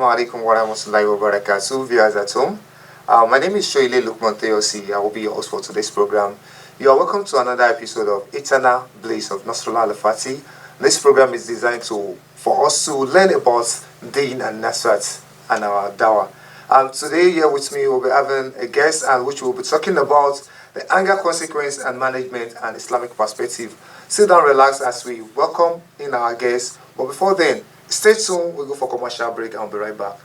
alaikum wa rahmatullahi wa barakatuh, viewers at home. My name is Shoile Lukman Teosi. I will be your host for today's program. You are welcome to another episode of Eternal Bliss of Nasrullah Al-Fati. This program is designed for us to learn about Deen and Nasrat and our Dawah. Today here with me we'll be having a guest and which will be talking about the anger consequence and management and Islamic perspective. Sit down, relax as we welcome in our guest. But before then, stay tuned. We'll go for commercial break and we'll be right back.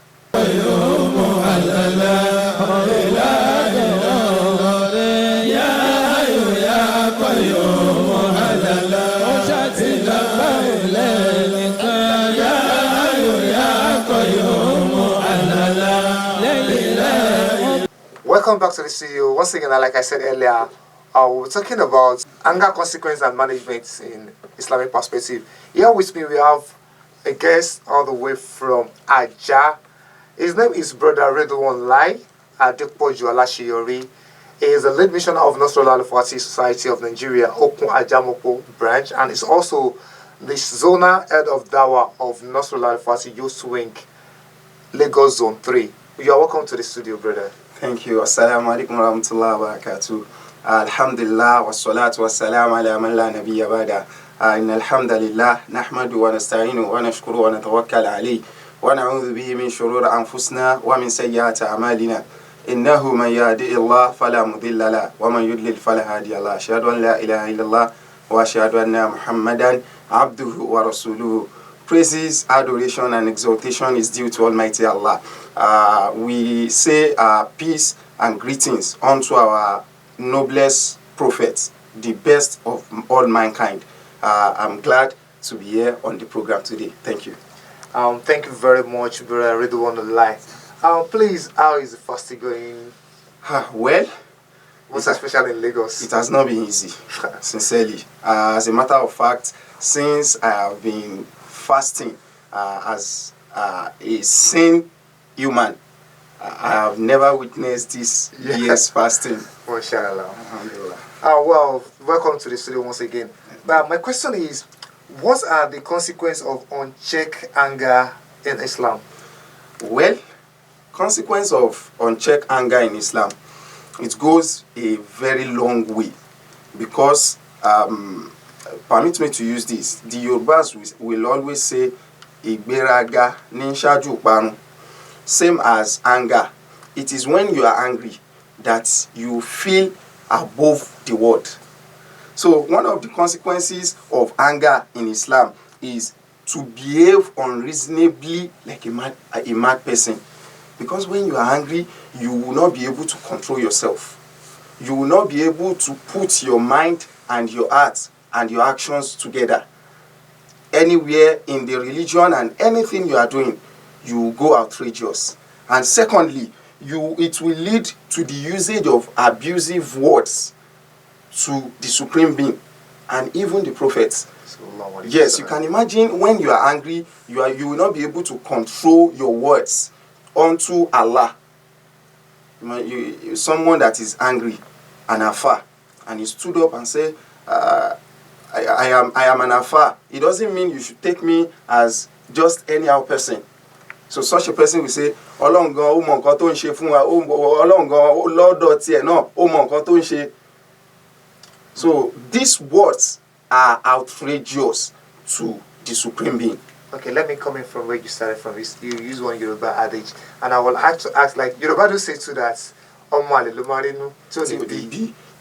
Welcome back to the studio. Once again, like I said earlier, we're talking about anger consequence and management in Islamic perspective. Here with me, we have a guest all the way from Aja. His name is Brother Redouan Lai Adepoju Alashiyori. He is the lead missioner of Nasrullah Al-Fati Society of Nigeria, Okun Ajamoko branch, and is also the zonal head of Dawah of Nasrullah Al-Fati Youth Wing, Lagos Zone 3. You are welcome to the studio, brother. Thank you. Assalamu alaikum wa rahmatullahi wa barakatuh. Alhamdulillah wa salatu wa salam ala man la nabiyya ba'da. Inna alhamdulillah nahmadu wa nasta'inu wa nashkuru wa natawakkal alayhi wa na'udhu bihi min shururi anfusina wa min sayyiati a'malina. Innahu man yahdihillahu fala mudilla lahu wa man yudlil fala hadiya lahu. Ashhadu an la ilaha illallah wa ashhadu anna Muhammadan abduhu wa rasuluhu. Praises, adoration, and exaltation is due to Almighty Allah. We say peace and greetings unto our noblest prophet, the best of all mankind. I'm glad to be here on the program today. Thank you. Thank you very much, brother. I really want to lie. Please, how is the fasting going? Well, most especially in Lagos. It has not been easy, sincerely. As a matter of fact, since I have been fasting as a sane human, I have never witnessed this year's fasting. MashaAllah. Well, welcome to the studio once again. But my question is, what are the consequences of unchecked anger in Islam? Well, consequence of unchecked anger in Islam, it goes a very long way because permit me to use this. The Yorubas will always say, Igberaga ninshaju parun. Same as anger. It is when you are angry that you feel above the world. So one of the consequences of anger in Islam is to behave unreasonably like a mad person. Because when you are angry, you will not be able to control yourself. You will not be able to put your mind and your heart and your actions together. Anywhere in the religion and anything you are doing, you will go outrageous. And secondly, it will lead to the usage of abusive words to the Supreme Being and even the prophets. Yes, you can imagine when you are angry, you will not be able to control your words unto Allah. Someone that is angry and afar, and he stood up and said, I am an afar. It doesn't mean you should take me as just any other person. So such a person will say, So these words are outrageous to the Supreme Being. Okay, let me come in from where you started from. You use one Yoruba adage, and I will have to ask, like, Yoruba do say to that,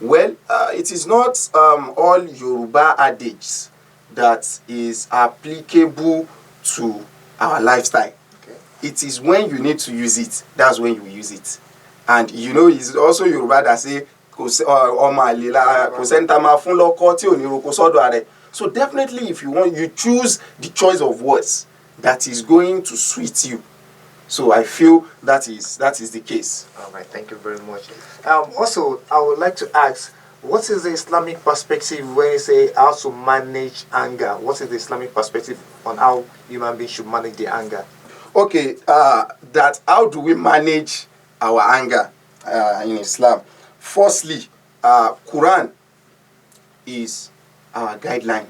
well, it is not all Yoruba adage that is applicable to our lifestyle. Okay. It is when you need to use it, that's when you use it. And you know, it's also Yoruba that say, so definitely if you want, you choose the choice of words that is going to suit you. So I feel that is the case. All right, thank you very much. Also, I would like to ask, what is the Islamic perspective when you say how to manage anger? What is the Islamic perspective on how human beings should manage the anger? Okay, that how do we manage our anger in Islam? Firstly, Quran is our guideline,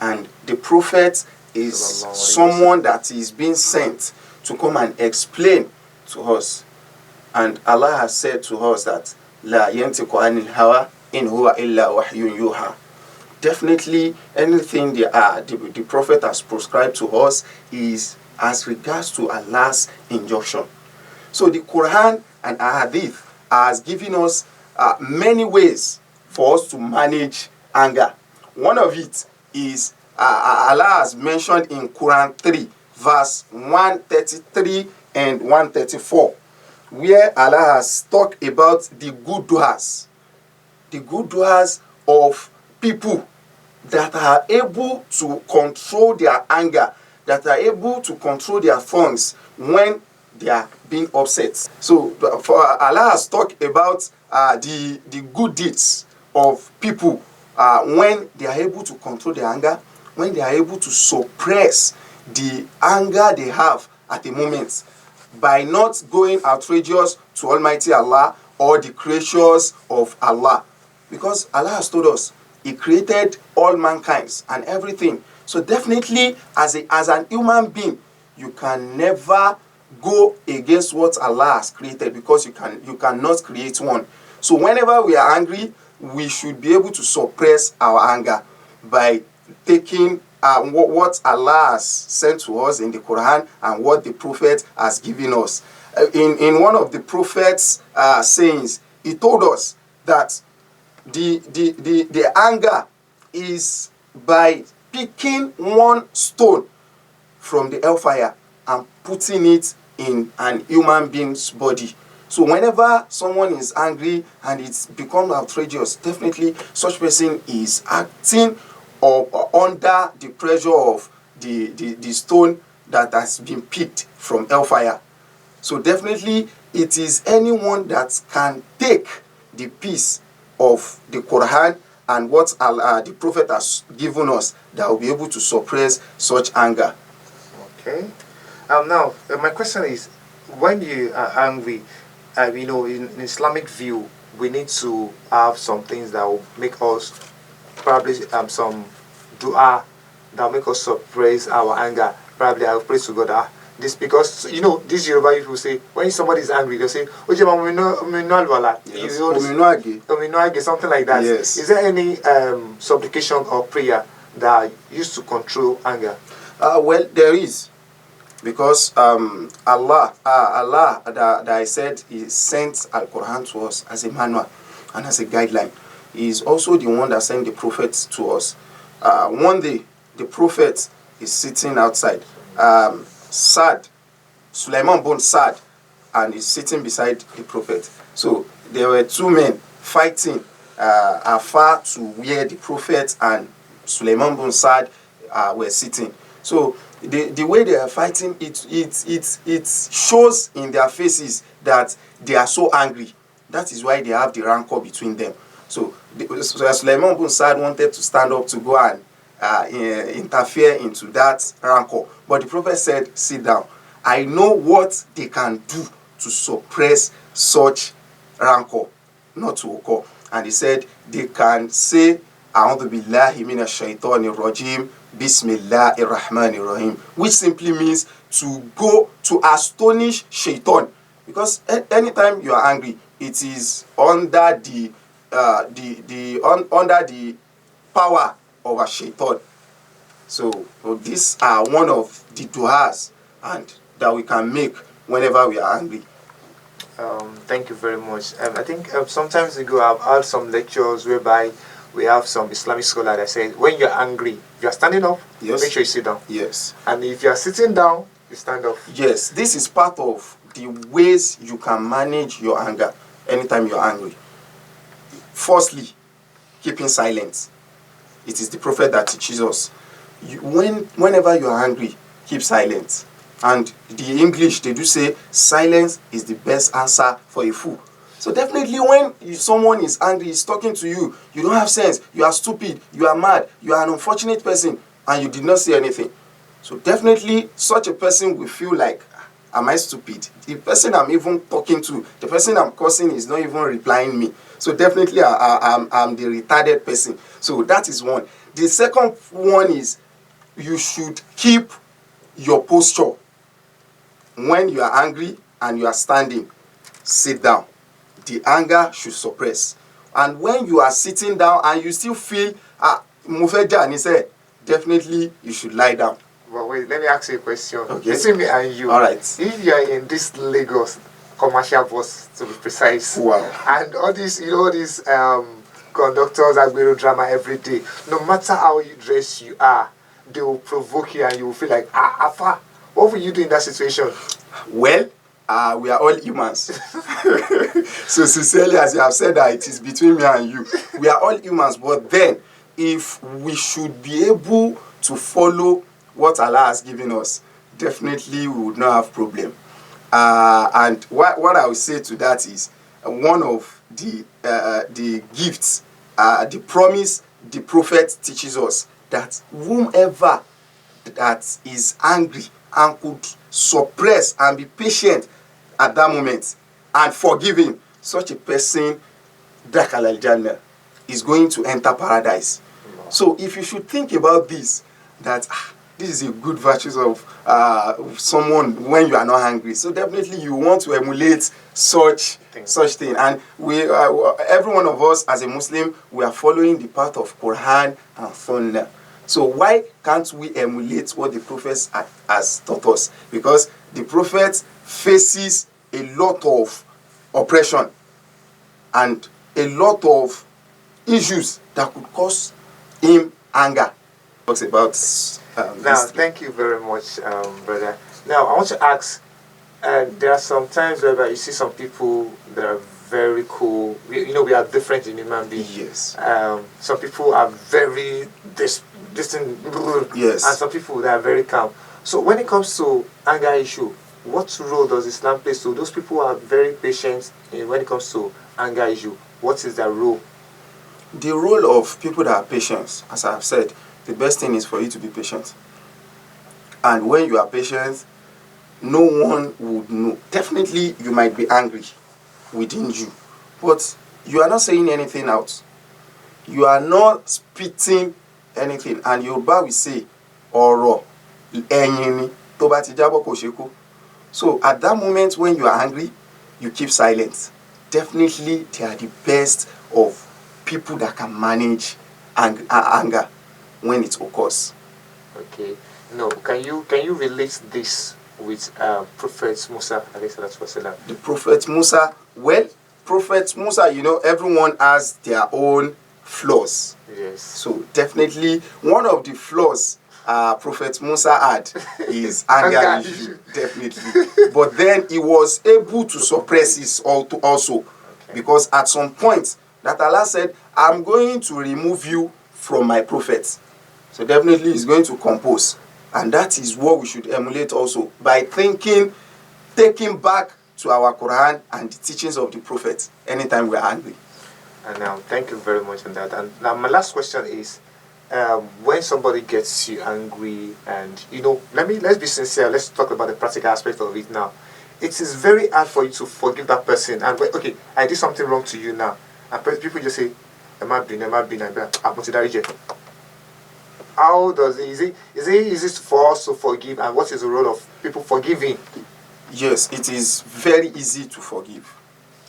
and the prophet is someone that is being sent to come and explain to us. And Allah has said to us that La yantiqu anil hawa in huwa illa wahyun yuha. Definitely anything the Prophet has prescribed to us is as regards to Allah's injunction. So the Quran and Hadith has given us many ways for us to manage anger. One of it is Allah has mentioned in Quran 3 verse 133 and 134, where Allah has talked about the good du'as of people that are able to control their anger, that are able to control their tongues when they are being upset. So for Allah has talked about the good deeds of people when they are able to control their anger, when they are able to suppress the anger they have at the moment by not going outrageous to Almighty Allah or the creatures of Allah. Because Allah has told us He created all mankind and everything. So definitely as an human being, you can never go against what Allah has created, because you cannot create one. So whenever we are angry, we should be able to suppress our anger by taking what Allah has sent to us in the Quran and what the Prophet has given us. In one of the Prophet's sayings, he told us that the anger is by picking one stone from the hellfire and putting it in an human being's body. So whenever someone is angry and it's become outrageous, definitely such person is acting under the pressure of the stone that has been picked from hellfire. So definitely it is anyone that can take the peace of the Quran and what the Prophet has given us that will be able to suppress such anger. Okay. Now, my question is, when you are angry, in Islamic view, we need to have some things that will make us, probably some dua that will make us suppress our anger. Probably I will pray to God. This, because this Yoruba people say when somebody is angry, they say yes. Something like that. Yes. Is there any supplication or prayer that used to control anger? Well, there is. Because Allah that I said, He sent Al-Quran to us as a manual and as a guideline. He is also the one that sent the prophets to us. One day, the prophet is sitting outside. Sulaiman bin Sad, and is sitting beside the prophet. So there were two men fighting afar to where the prophet and Sulaiman bin Sad were sitting. So the way they are fighting, it shows in their faces that they are so angry. That is why they have the rancor between them. So Sulaiman bin Sad wanted to stand up to go and interfere into that rancor. But the prophet said, sit down. I know what they can do to suppress such rancor, not to occur. And he said, they can say, A'udhu billahi minash shaitanir rajim, Bismillahir Rahmanir Rahim, which simply means to go to astonish shaitan. Because anytime you are angry, it is under the power of a shaitan. So these are one of the du'as and that we can make whenever we are angry. Thank you very much. I think sometimes ago I've had some lectures whereby we have some Islamic scholar that says when you're angry, if you're standing up, Yes. make sure you sit down. Yes. And if you're sitting down, you stand up. Yes, this is part of the ways you can manage your anger anytime you're angry. Firstly, keeping silent. It is the prophet that teaches us. Whenever you are angry, keep silent. And the English, they do say silence is the best answer for a fool. So definitely when someone is angry, is talking to you, you don't have sense, you are stupid, you are mad, you are an unfortunate person, and you did not say anything. So definitely such a person will feel like, am I stupid? The person I'm even talking to, the person I'm cursing is not even replying me. So definitely I'm the retarded person. So that is one. The second one is you should keep your posture when you are angry and you are standing, sit down. The anger should suppress. And when you are sitting down and you still feel, Mufeja and he said, definitely you should lie down. But wait, let me ask you a question. Okay. Between me and you, All right. if you are in this Lagos commercial bus, to be precise, Wow. and all these, all these conductors are going to drama every day, no matter how you dress you are, they will provoke you and you will feel like, Afa, what will you do in that situation? Well, we are all humans. So sincerely, as you have said that it is between me and you, we are all humans. But then, if we should be able to follow what Allah has given us, definitely we would not have problem. And what I would say to that is, one of the gifts, the promise the prophet teaches us, that whomever that is angry and could suppress and be patient at that moment and forgive him, such a person, Dakal al-Jannah, is going to enter paradise. So if you should think about this, that this is a good virtue of someone when you are not angry. So definitely you want to emulate such thing. And we, every one of us as a Muslim, we are following the path of Quran and Sunnah. So why can't we emulate what the Prophet has taught us? Because the Prophet faces a lot of oppression and a lot of issues that could cause him anger. Talks about now, thank you very much, brother. Now, I want to ask, there are some times where you see some people that are very cool. We are different in human beings. Yes. Some people are very distant. Yes. And some people that are very calm. So when it comes to anger issue, what role does Islam play? So those people are very patient when it comes to anger issue. What is their role? The role of people that are patient, as I have said, the best thing is for you to be patient. And when you are patient, no one would know. Definitely, you might be angry within you, but you are not saying anything out. You are not spitting anything. And Yoruba will say, "Ọ̀rọ̀ ẹ̀yìn ni, tó bá ti jábọ́ kò ṣe kó." So at that moment when you are angry, you keep silent. Definitely, they are the best of people that can manage anger when it occurs. Okay. No, can you relate this with Prophet Musa alayhi salatu wasalam? The Prophet Musa, well, Prophet Musa, everyone has their own flaws. Yes. So definitely one of the flaws Prophet Musa had is anger issue, definitely. But then he was able to suppress his also. Okay. Because at some point that Allah said, I'm going to remove you from my prophets. So definitely he's going to compose. And that is what we should emulate also, by taking back to our Quran and the teachings of the Prophet anytime we're angry. And thank you very much on that. And now my last question is, when somebody gets you angry, and let's be sincere, let's talk about the practical aspect of it now. It is very hard for you to forgive that person. And okay, I did something wrong to you now, and people just say, how does it, is it for us to forgive, and what is the role of people forgiving? Yes, it is very easy to forgive,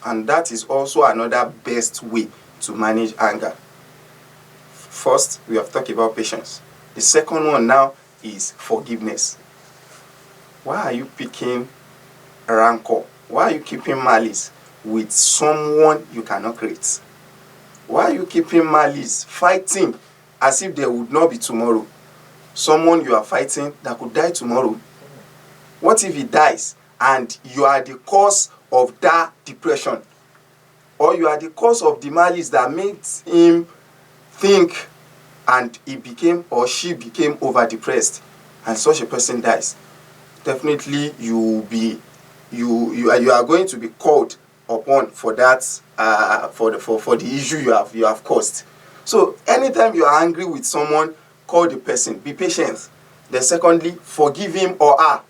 and that is also another best way to manage anger. First, we have talked about patience. The second one now is forgiveness. Why are you picking rancor? Why are you keeping malice with someone you cannot create? Why are you keeping malice, fighting as if there would not be tomorrow? Someone you are fighting that could die tomorrow. What if he dies and you are the cause of that depression? Or you are the cause of the malice that made him think and he became or she became over depressed, and such a person dies. Definitely you are going to be called upon for that for the issue you have caused. So anytime you are angry with someone, call the person, be patient. Then secondly, forgive him or her.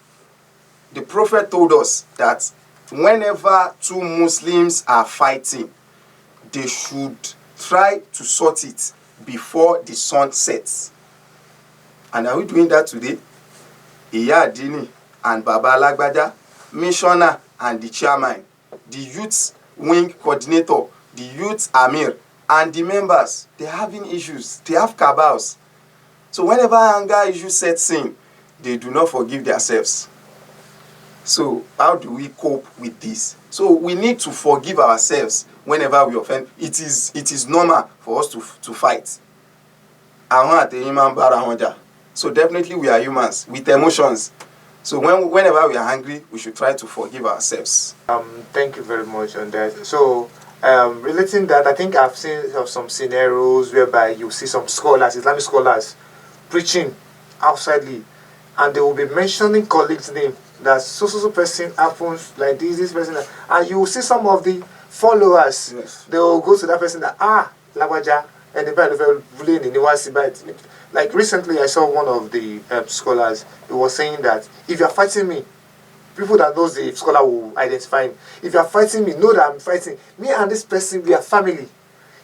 The Prophet told us that whenever two Muslims are fighting, they should try to sort it before the sun sets. And are we doing that today? Iya Adini and Baba Alagbaja missioner and the chairman, the youth wing coordinator, the youth amir, and the members, they're having issues. They have cabals. So whenever anger issue sets in, they do not forgive themselves. So how do we cope with this? So we need to forgive ourselves whenever we offend. It is normal for us to fight. So definitely we are humans with emotions. So whenever we are angry, we should try to forgive ourselves. Thank you very much on that. So relating that, I think I've seen some scenarios whereby you see some scholars, Islamic scholars, preaching outsidely, and they will be mentioning colleagues' name, that so person happens like this person, and you will see some of the followers. Yes. They will go to that person that Lagwaja, and the like recently I saw one of the scholars. He was saying that if you are fighting me, people that knows the scholar will identify him. If you are fighting me, know that I'm fighting. Me and this person, we are family.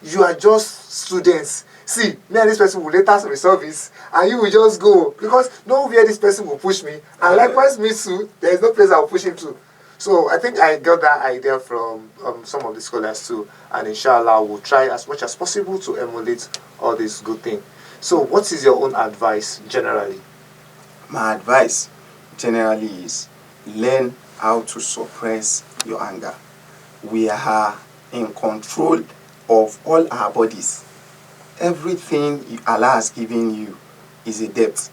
You are just students. See, me and this person will later resolve this, and you will just go, because nowhere this person will push me, and likewise me too. There is no place I will push him to. So I think I got that idea from some of the scholars too, and inshallah we'll try as much as possible to emulate all this good thing. So what is your own advice generally? My advice generally is learn how to suppress your anger. We are in control of all our bodies. Everything Allah has given you is a debt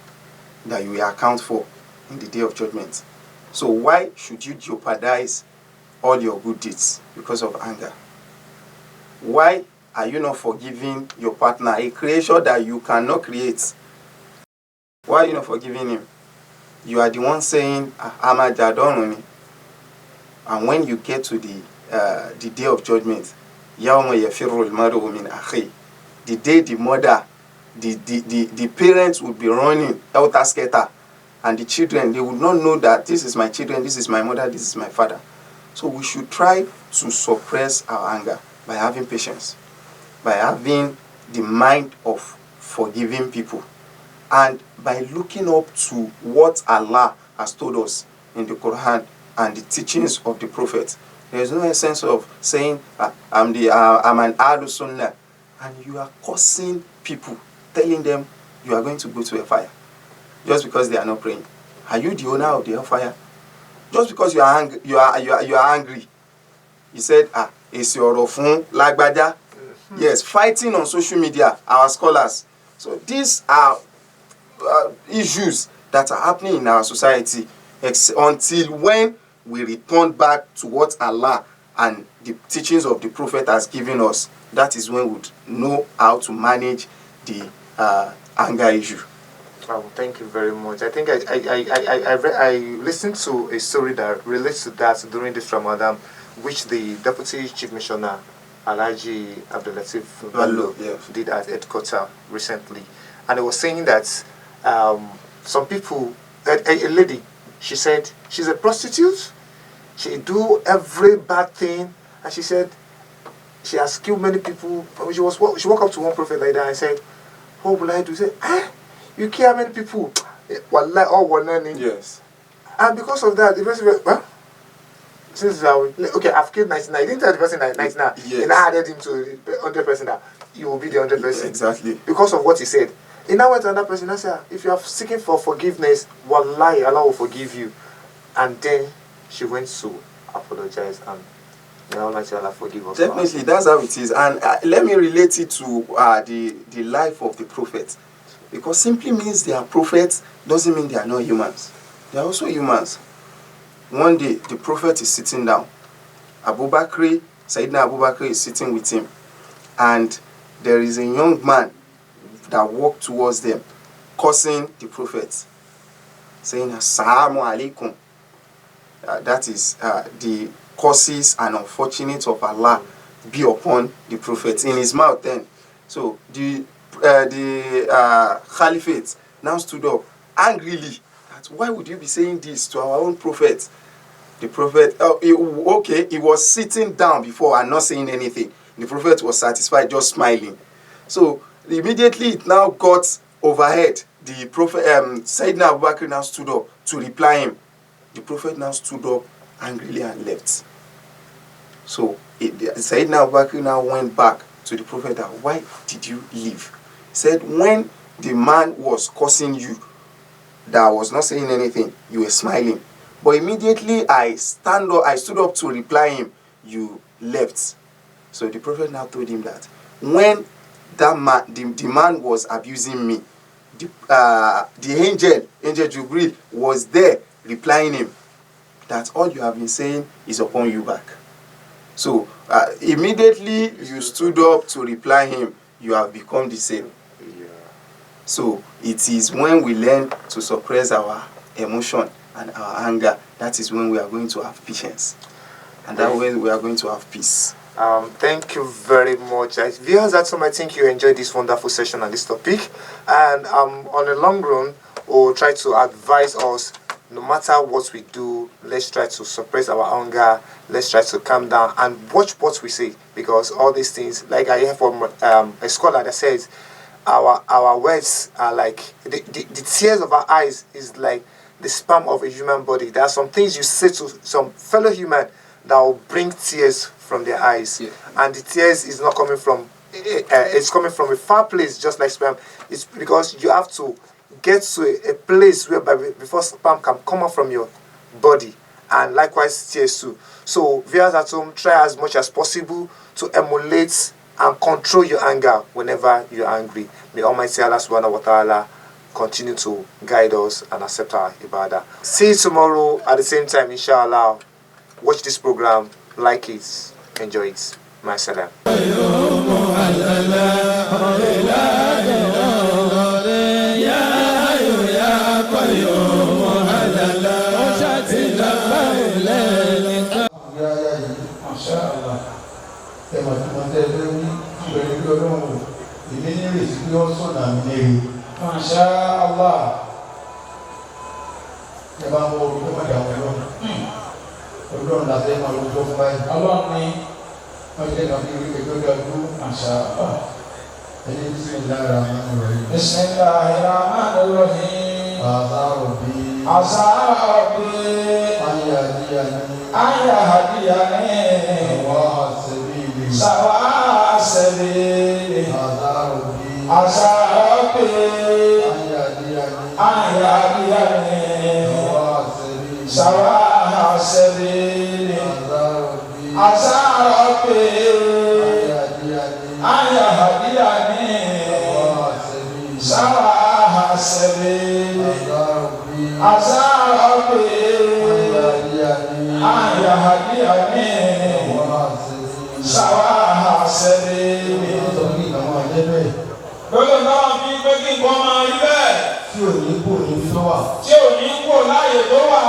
that you will account for in the day of judgment. So why should you jeopardize all your good deeds because of anger? Why are you not forgiving your partner, a creation that you cannot create? Why are you not forgiving him? You are the one saying, Amadadononi. And when you get to the day of judgment, the day the mother, the parents would be running helter skelter, and the children, they would not know that this is my children, this is my mother, this is my father. So we should try to suppress our anger by having patience, by having the mind of forgiving people, and by looking up to what Allah has told us in the Quran and the teachings of the Prophet. There is no essence of saying, I'm an Ahlul Sunnah, and you are cursing people, telling them you are going to go to a fire just because they are not praying. Are you the owner of the hellfire? Just because you are angry, you are angry. You said, it's your rofun lagbaja. Yes, fighting on social media, our scholars. So these are issues that are happening in our society until when we return back to what Allah and the teachings of the Prophet has given us. That is when we would know how to manage the anger issue. Oh, thank you very much. I think I listened to a story that relates to that during this Ramadan, which the Deputy Chief Missioner Alhaji Abdulatif Bello did at headquarters recently, and he was saying that some people, a lady, she said she's a prostitute, she do every bad thing, and she said she has killed many people. She walked up to one prophet like that and said, "What will I do?" He said, you kill how many people? Wallahi, all one name. Yes. And because of that, the person went, well, since okay, I've killed 99. You didn't tell the person that 99. Yes. And I added him to 100% that you will be the 100%. Exactly. Because of what he said. And now went to another person and said, if you are seeking for forgiveness, wallahi, Allah will forgive you. And then she went to apologize, and may Almighty Allah forgive us. Definitely, that's how it is. And let me relate it to the life of the Prophet. Because simply means they are prophets doesn't mean they are not humans. They are also humans. One day, the Prophet is sitting down. Sayyidina Abu Bakr is sitting with him. And there is a young man that walked towards them, cursing the Prophet, saying, Assalamu alaikum. That is the curses and unfortunate of Allah be upon the Prophet in his mouth then. So the Caliphate now stood up angrily. That, why would you be saying this to our own Prophet? The Prophet, he was sitting down before and not saying anything. The Prophet was satisfied, just smiling. So immediately it now got overhead. The Prophet, Sayyidina Abu Bakr now stood up to reply him. The Prophet now stood up angrily and left. So Sayyidina Abu Bakr now went back to the Prophet that, why did you leave? He said, when the man was cursing you, that was not saying anything, you were smiling. But immediately I stood up to reply him, you left. So the Prophet now told him that when that man, the man was abusing me, the angel Jibril was there replying him that all you have been saying is upon you back. So immediately you stood up to reply him, you have become the same. Yeah. So it is when we learn to suppress our emotion and our anger, that is when we are going to have patience. And that way we are going to have peace. Thank you very much. Viewers at home, I think you enjoyed this wonderful session on this topic. And on the long run, we'll try to advise us, no matter what we do, let's try to suppress our anger, let's try to calm down and watch what we say. Because all these things, like I hear from a scholar that says, our words are like, the tears of our eyes is like the sperm of a human body. There are some things you say to some fellow human that will bring tears from their eyes. Yeah. And the tears is not coming from, it's coming from a far place, just like sperm. It's because you have to get to a place whereby before sperm can come out from your body, and likewise tears too. So viewers at home, try as much as possible to emulate and control your anger whenever you're angry. May Almighty Allah subhanahu wa ta'ala continue to guide us and accept our ibadah. See you tomorrow at the same time, inshallah. Watch this program, like it, enjoy it. My salam. Ọlọ́run la fẹ́ máa lọ́jọ́ fún báyìí. Ọlọ́run ni wọ́n jẹ́ kàbí orí kẹjọ́ dàdú àṣà ẹni tí ó lára máa ń rọ̀ yìí. Bismillahirrahmanirrahim. Àṣàròbí. Ayahadiyani. Sawa sabili. Àṣàròbí. Ayahadiyani. Sawa sabili. Àṣàròbí. Ayahadiyani. Sawa sabili. Àṣàròbí. Ayahadiyani. Sawa sabili. Gbogbo náà fi pé kí nǹkan máa rí bẹ́ẹ̀. Tí ò ní kú níbi tó wà. Tí ò ní kú láàyè tó wà.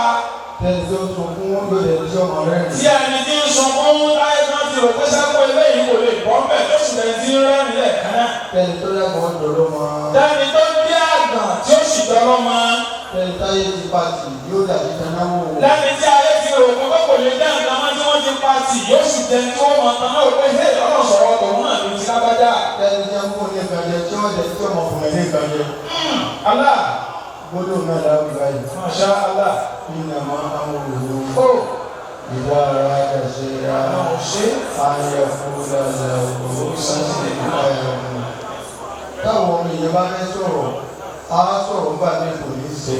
Tẹ́ni tó sunkún ló lè tí ọmọ rẹ̀ rìn. Tí ẹni tí ń sunkún láyé kan ti rò pé sáko eléyìí kò lè bọ́ mbẹ̀ tó sì lè ti rẹ́rìn lẹ́ẹ̀kan náà. Tẹ́ni tó lẹ́kọ̀ọ́ dọ̀rọ̀ mọ́. Tẹ́ni tó bí àgàn tí ó sì dọ́rọ́ mọ́. Tẹ́ni táyé ti pàtì yóò dàbí kanáwó. Lẹ́ni tí ayé ti rò pé kò lè dá nǹkan mọ́ tí wọ́n ti pàtì yóò sì jẹ́ tí wọ́n mọ̀ tán náà pé hé ọ̀nà sọ̀rọ̀ tòun náà ló ti lágbájá. Tẹ́ni tí wọ́n fún ní ìgbàjẹ tí wọ́n jẹ́ tí ọmọ fún ní ìgbàjẹ. Allah. Gbọ́dọ̀ náà dábì báyìí. Masha Allah. Nínú àwọn olùwò. Ó. Ìdá ara ẹ̀ṣẹ̀ ra. Àwọn ṣe. Ayé fún dáadáa òwò sáṣẹ̀ ìpáyà ọ̀hún. Táwọn ọmọ ìyẹn bá fẹ́ sọ̀rọ̀, á sọ̀rọ̀ nígbà tí kò ní ṣe.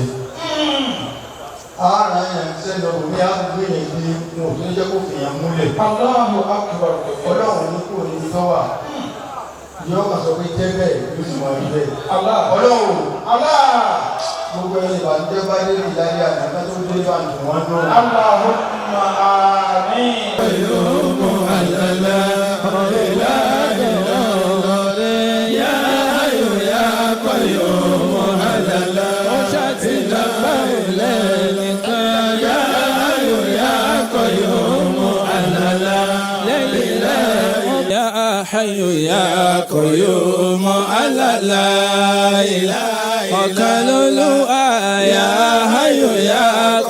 Ara yẹn ṣe lọ ní àgbègbè yẹn bí wọn ò tún jẹ́ kó fìyàn múlẹ̀. Allahu akbar. Ọlọ́run ní kò ní tó wà. Yọ́ kàn sọ pé jẹ́ bẹ́ẹ̀ ló sì máa rí bẹ́ẹ̀. Allah. Ọlọ́run Allah. gbogbo ẹni ìbànújẹ́ bá dé ní ìdájí àtàkà tó dé bá ń dùn wọ́n náà. Allahumma amin. حي يا قيوم على لا إله إلا الله يا حي يا